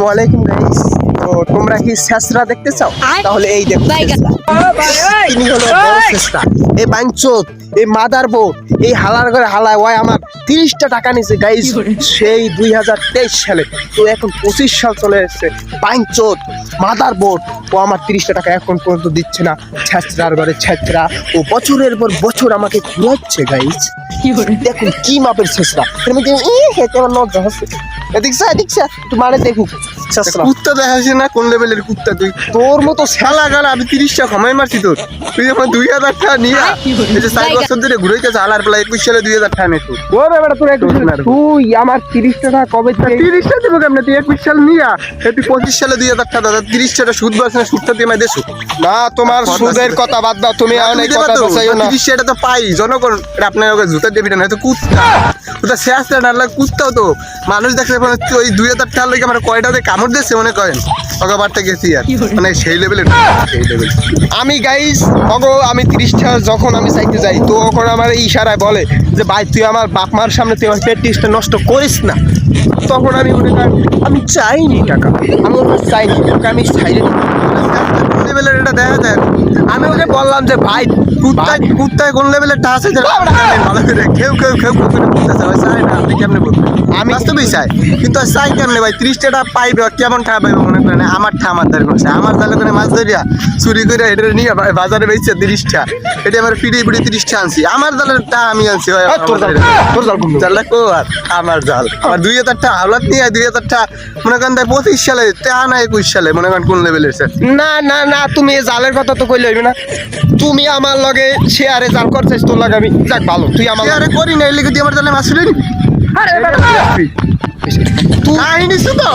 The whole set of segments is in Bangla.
ওয়ালাইকুম গাইস। তো তোমরা কি শেষরা দেখতে চাও? তাহলে এই দেখো তিনি হলো বড় শেষরা। এই বাঞ্চোত, এই মাদারবোর্ড, এই হালার ঘরে হালায় ওই আমার 30টা টাকা নিছে গাইস সেই 2023 সালে। তো এখন 25 সাল চলে এসেছে। বাঞ্চোত মাদারবোর্ড ও আমার 30টা টাকা এখন পর্যন্ত দিচ্ছে না। ছেচরার ঘরে ছেচরা ও বছরের পর বছর আমাকে ঘুরাচ্ছে গাইস। দেখুন কি মাপের ছেচরা, এর মধ্যে হেঁটে আমার লজ্জা হচ্ছে। এদিকছা তোমারে দেখুক কুত্তা দেখাচ্ছি না কোন লেভেলের কুত্তা তুই? তোর মতো শালা গালা আমি 30টা কমাই মারছি তোর। তুই যখন 2000 টাকা নিয়ে এই যে 4 বছর ধরে ঘুরাইতেছে আলার বেলা 21 সালে 2000 টাকা নেই তুই। ওরে বেটা তোর তুই আমার 30টা টাকা কবে 30টা দিব কেমনে? তুই 21 সাল নিয়ে তুই 25 সালে 2000 টাকা দাদা 30 টাকা সুদ বাড়ছে না, সুদটা দিয়ে আমায় দেছো না। তোমার সুদের কথা বাদ দাও, তুমি অনেক কথা বলছাইও না। 30 টাকা তো পাই জনগণ আপনার ওকে জুতা দেবি না, তো কুত্তা ওটা শেষ না লাগে কুত্তাও তো মানুষ দেখছে ওই 2000 টাকা লাগে আমার কয়টাতে কামড় দিচ্ছে মনে করেন ওকে বাড়তে গেছি আর মানে সেই লেভেলের সেই লেভেল। আমি গাইস আমি 30টা যখন আমি চাইতে যাই তো তখন আমার ইশারায় বলে যে ভাই তুই আমার বাপ মার সামনে তুই আমার প্র্যাকটিসটা নষ্ট করিস না। তখন আমি মনে করি আমি চাইনি টাকা, আমি ওকে চাইনি, ওকে আমি চাইনি লেভেলের এটা দেখা যায়। আমি ওকে বললাম যে ভাই কুত্তায় কুত্তায় কোন লেভেলের টা আছে যে ভালো করে খেউ খেউ খেউ করে কুত্তা চাই না আপনি কেমনে বলবেন? আমি বাস্তবেই চাই কিন্তু আর চাই কেমনে ভাই? 30 টাকা পাইবে কেমন টাকা পাইবে মনে করেন? আমার ঠা আমার দ্বার করছে আমার জালে করে মাছ ধরিয়া চুরি করে এটা নিয়ে বাজারে বেচছে 30 টাকা। এটা আমার পিড়ি পিড়ি 30 টাকা আনছি আমার জালের টা আমি আনছি। তোর জালটা কো আর আমার জাল আমার 2000 টাকা হাওলাত নিয়ে 2000 টাকা মনে করেন 25 সালে টাকা না 21 সালে মনে করেন কোন লেভেলের স্যার? না না না, তুমি এই জালের কথা তো কইলে হইবে না। তুমি আমার লগে শেয়ারে জাল করছিস, তোর লগে আমি যাক ভালো তুই আমার আরে করি না এলিগে তুই আমার জালে মাছ ফেলে নিবি? আরে বেটা কাহিনী শুনো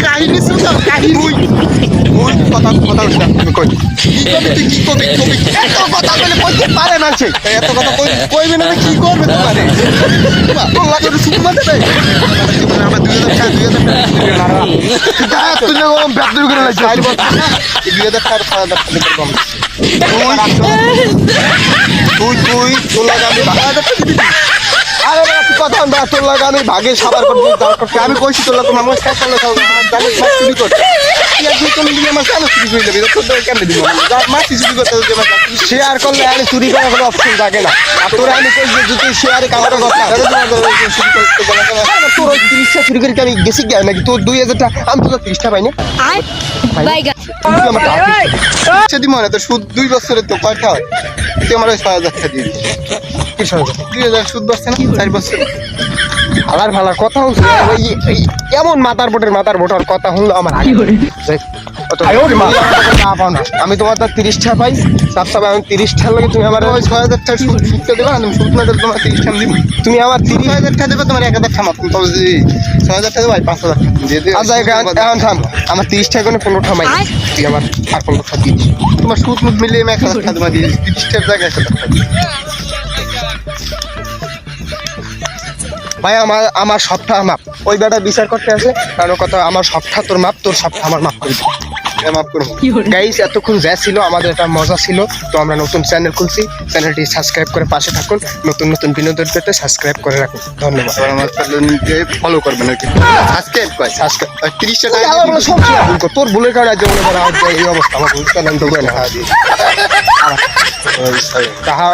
কাহিনী শুনো কাহিনী ওই কথা কথা তুমি কই কি কবি এত কথা বলে কইতে পারে না সে এত কথা কইবে না কি করবে তোমারে তোর লাগে সুমা দেবে আমরা 2000 টাকা তুই না ব্যাপার করে লাগছে 4 বছর 2000 টাকা খাওয়া দাওয়া কম তুই তোর লাগে আমি ভাড়া দিতে দিবি। আরে বেটা তুই কথা বল, তোর লগে আমি ভাগে সাবার করতে আমি কইছি তোর লাগে আমার সাথে চলে যাও জালে মাছ চুরি করতে তুই একদিন কোন দিন আমার জালে চুরি করে দেবি তোর কেন দিবি মাছ চুরি করতে যে মাছ শেয়ার করলে আমি চুরি করার কোনো অপশন থাকে না। আর তোরা আমি কই যে যদি শেয়ারে কামার কথা তোর ওই 30টা চুরি করে কি আমি গেছি কি নাকি তোর 2000 টাকা আমি তো 30টা পাই না। সেদি মনে তো সুদ 2 বছরের তো কয়টা হয় তুই আমার 6000 টাকা দিয়ে দিবি। কি সব 2000 সুদ বসছে না 4 বছর ভালার ভালার কথা হচ্ছে ওই এমন মাথার বোটার কথা হলো আমার আগে আমি তোমার তো 30টা পাই সব আমি 30টার লাগে তুমি আমার ওই 6000 টাকা সুদটা দেবা না সুদ না দিলে তোমার 30 টাকা দিব। তুমি আমার 30,000 টাকা দেবে তোমার 1000 টাকা মাত্র তবে যদি 6000 টাকা ভাই 5000 টাকা দিয়ে দিও। আচ্ছা এখন থাম, আমার 30টা করে 15টা মাই তুই আমার আর 15টা দিস। তোমার সুদ মুদ মিলিয়ে আমি 1000 টাকা তোমার দিয়ে 30 টাকা জায়গায় 1000 টাকা ভাই আমার সবটা মাপ ওই বেটা বিচার করতে আসে কারণ কথা আমার সবটা তোর মাপ, তোর সবটা আমার মাপ করে দিই। মাফ করবো গাইস এতক্ষণ যা ছিল আমাদের একটা মজা ছিল। তো আমরা নতুন চ্যানেল খুলছি, চ্যানেলটি সাবস্ক্রাইব করে পাশে থাকুন। নতুন নতুন বিনোদন পেতে সাবস্ক্রাইব করে রাখুন। ধন্যবাদ। আমার চ্যানেলকে ফলো করবেন আর কি সাবস্ক্রাইব করে সাবস্ক্রাইব 30 টাকা তোর ভুলের কারণে আজ মনে করো এই অবস্থা আমার ভুল চ্যানেল তো না তাহা